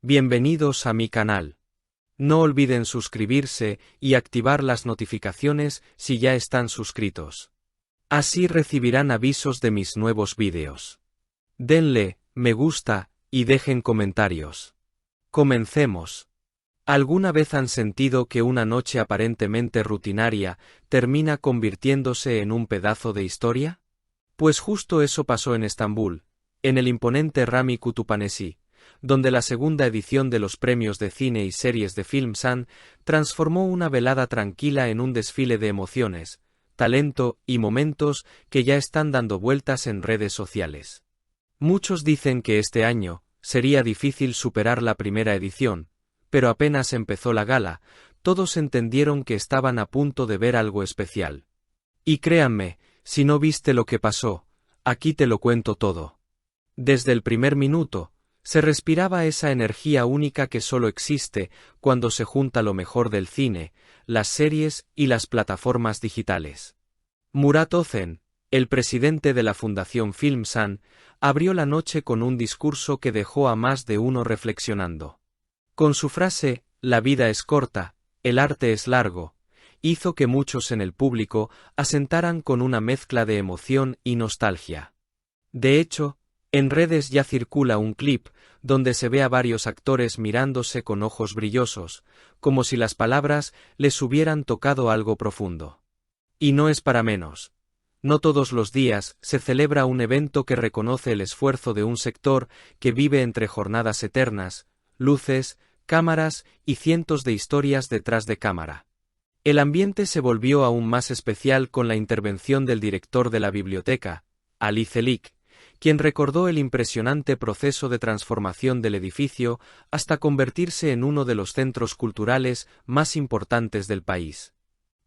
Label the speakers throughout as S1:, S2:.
S1: Bienvenidos a mi canal. No olviden suscribirse y activar las notificaciones si ya están suscritos. Así recibirán avisos de mis nuevos vídeos. Denle me gusta y dejen comentarios. Comencemos. ¿Alguna vez han sentido que una noche aparentemente rutinaria termina convirtiéndose en un pedazo de historia? Pues justo eso pasó en Estambul, en el imponente Rami Kütüphanesi, donde la segunda edición de los premios de cine y series de Filmsan transformó una velada tranquila en un desfile de emociones, talento y momentos que ya están dando vueltas en redes sociales. Muchos dicen que este año sería difícil superar la primera edición, pero apenas empezó la gala, todos entendieron que estaban a punto de ver algo especial. Y créanme, si no viste lo que pasó, aquí te lo cuento todo. Desde el primer minuto, se respiraba esa energía única que solo existe cuando se junta lo mejor del cine, las series y las plataformas digitales. Murat Özen, el presidente de la Fundación Filmsan, abrió la noche con un discurso que dejó a más de uno reflexionando. Con su frase, "La vida es corta, el arte es largo", hizo que muchos en el público asentaran con una mezcla de emoción y nostalgia. De hecho, en redes ya circula un clip donde se ve a varios actores mirándose con ojos brillosos, como si las palabras les hubieran tocado algo profundo. Y no es para menos. No todos los días se celebra un evento que reconoce el esfuerzo de un sector que vive entre jornadas eternas, luces, cámaras y cientos de historias detrás de cámara. El ambiente se volvió aún más especial con la intervención del director de la biblioteca, Ali Çelik, quien recordó el impresionante proceso de transformación del edificio hasta convertirse en uno de los centros culturales más importantes del país.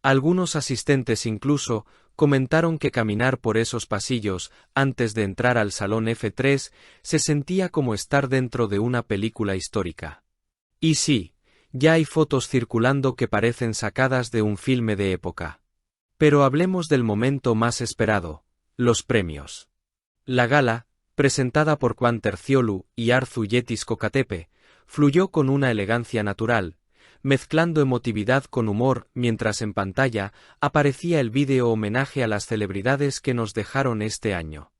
S1: Algunos asistentes incluso comentaron que caminar por esos pasillos antes de entrar al Salón F3 se sentía como estar dentro de una película histórica. Y sí, ya hay fotos circulando que parecen sacadas de un filme de época. Pero hablemos del momento más esperado, los premios. La gala, presentada por Juan Terciolu y Arzu Yetis Kokatepe, fluyó con una elegancia natural, mezclando emotividad con humor mientras en pantalla aparecía el vídeo homenaje a las celebridades que nos dejaron este año.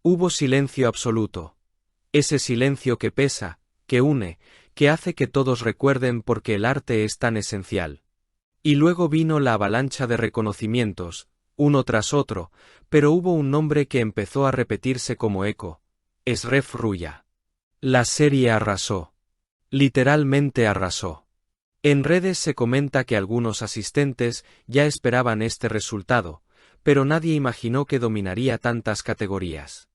S1: Hubo silencio absoluto. Ese silencio que pesa, que une, que hace que todos recuerden por qué el arte es tan esencial. Y luego vino la avalancha de reconocimientos, uno tras otro, pero hubo un nombre que empezó a repetirse como eco: Eşref Rüya. La serie arrasó. Literalmente arrasó. En redes se comenta que algunos asistentes ya esperaban este resultado, pero nadie imaginó que dominaría tantas categorías.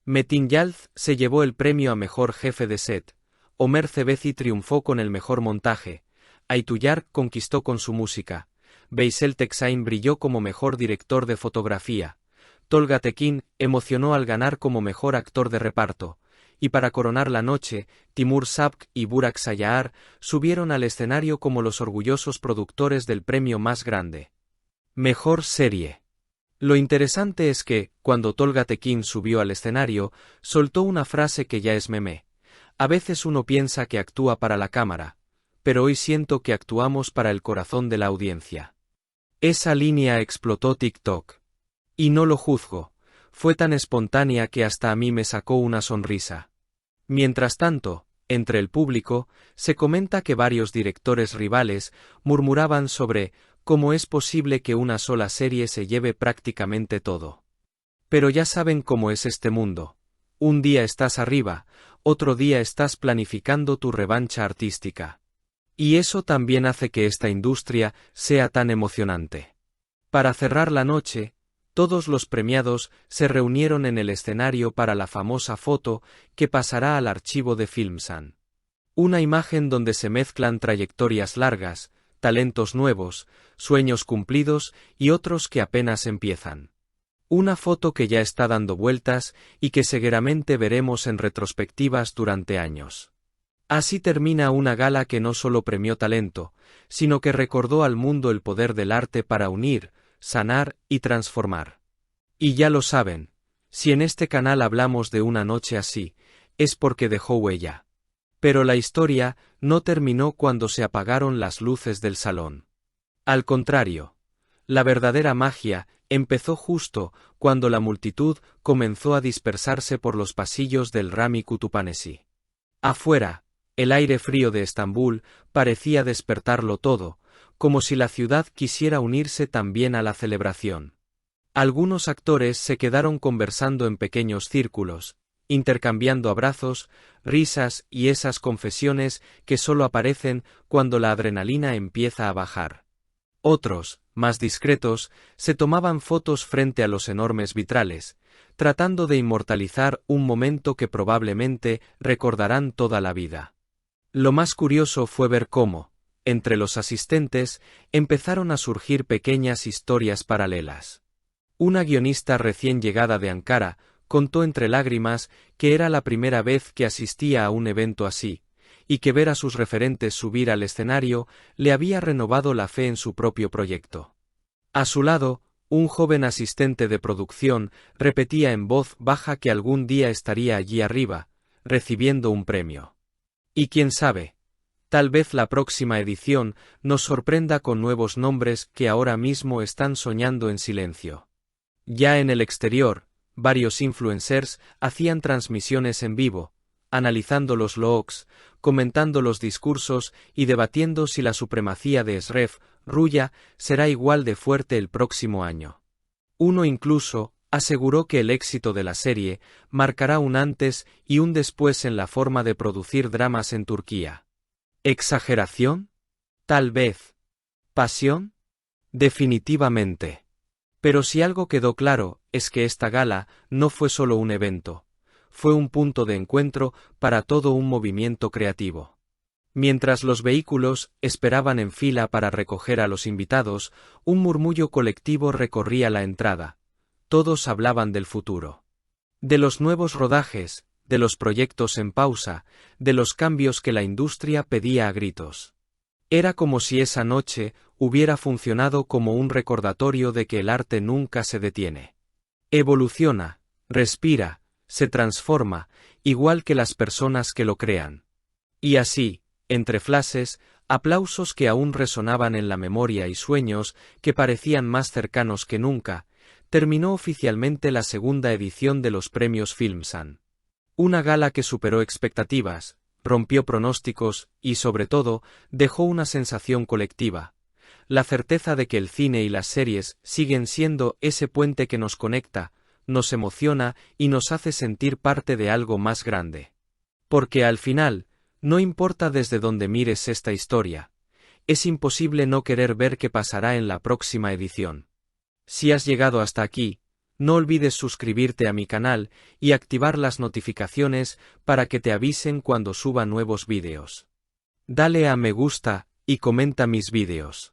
S1: Metin Yalçın se llevó el premio a mejor jefe de set, Ömer Cebeci triunfó con el mejor montaje, Aytuyark conquistó con su música, Veysel Teksain brilló como mejor director de fotografía, Tolga Tekin emocionó al ganar como mejor actor de reparto, y para coronar la noche, Timur Savcı y Burak Sayar subieron al escenario como los orgullosos productores del premio más grande. Mejor serie. Lo interesante es que, cuando Tolga Tekin subió al escenario, soltó una frase que ya es meme. A veces uno piensa que actúa para la cámara, pero hoy siento que actuamos para el corazón de la audiencia. Esa línea explotó TikTok. Y no lo juzgo, fue tan espontánea que hasta a mí me sacó una sonrisa. Mientras tanto, entre el público, se comenta que varios directores rivales murmuraban sobre cómo es posible que una sola serie se lleve prácticamente todo. Pero ya saben cómo es este mundo. Un día estás arriba, otro día estás planificando tu revancha artística. Y eso también hace que esta industria sea tan emocionante. Para cerrar la noche, todos los premiados se reunieron en el escenario para la famosa foto que pasará al archivo de Filmsan. Una imagen donde se mezclan trayectorias largas, talentos nuevos, sueños cumplidos y otros que apenas empiezan. Una foto que ya está dando vueltas y que seguramente veremos en retrospectivas durante años. Así termina una gala que no solo premió talento, sino que recordó al mundo el poder del arte para unir, sanar y transformar. Y ya lo saben, si en este canal hablamos de una noche así, es porque dejó huella. Pero la historia no terminó cuando se apagaron las luces del salón. Al contrario, la verdadera magia empezó justo cuando la multitud comenzó a dispersarse por los pasillos del Rami Kütüphanesi. Afuera, el aire frío de Estambul parecía despertarlo todo, como si la ciudad quisiera unirse también a la celebración. Algunos actores se quedaron conversando en pequeños círculos, intercambiando abrazos, risas y esas confesiones que solo aparecen cuando la adrenalina empieza a bajar. Otros, más discretos, se tomaban fotos frente a los enormes vitrales, tratando de inmortalizar un momento que probablemente recordarán toda la vida. Lo más curioso fue ver cómo, entre los asistentes, empezaron a surgir pequeñas historias paralelas. Una guionista recién llegada de Ankara contó entre lágrimas que era la primera vez que asistía a un evento así, y que ver a sus referentes subir al escenario le había renovado la fe en su propio proyecto. A su lado, un joven asistente de producción repetía en voz baja que algún día estaría allí arriba, recibiendo un premio. Y quién sabe, tal vez la próxima edición nos sorprenda con nuevos nombres que ahora mismo están soñando en silencio. Ya en el exterior, varios influencers hacían transmisiones en vivo, analizando los looks, comentando los discursos y debatiendo si la supremacía de Eşref Rüya será igual de fuerte el próximo año. Uno incluso aseguró que el éxito de la serie marcará un antes y un después en la forma de producir dramas en Turquía. ¿Exageración? Tal vez. ¿Pasión? Definitivamente. Pero si algo quedó claro, es que esta gala no fue solo un evento. Fue un punto de encuentro para todo un movimiento creativo. Mientras los vehículos esperaban en fila para recoger a los invitados, un murmullo colectivo recorría la entrada. Todos hablaban del futuro. De los nuevos rodajes, de los proyectos en pausa, de los cambios que la industria pedía a gritos. Era como si esa noche hubiera funcionado como un recordatorio de que el arte nunca se detiene. Evoluciona, respira, se transforma, igual que las personas que lo crean. Y así, entre flashes, aplausos que aún resonaban en la memoria y sueños que parecían más cercanos que nunca, terminó oficialmente la segunda edición de los premios Filmsan. Una gala que superó expectativas, rompió pronósticos y, sobre todo, dejó una sensación colectiva. La certeza de que el cine y las series siguen siendo ese puente que nos conecta, nos emociona y nos hace sentir parte de algo más grande. Porque al final, no importa desde dónde mires esta historia, es imposible no querer ver qué pasará en la próxima edición. Si has llegado hasta aquí, no olvides suscribirte a mi canal y activar las notificaciones para que te avisen cuando suba nuevos vídeos. Dale a me gusta y comenta mis vídeos.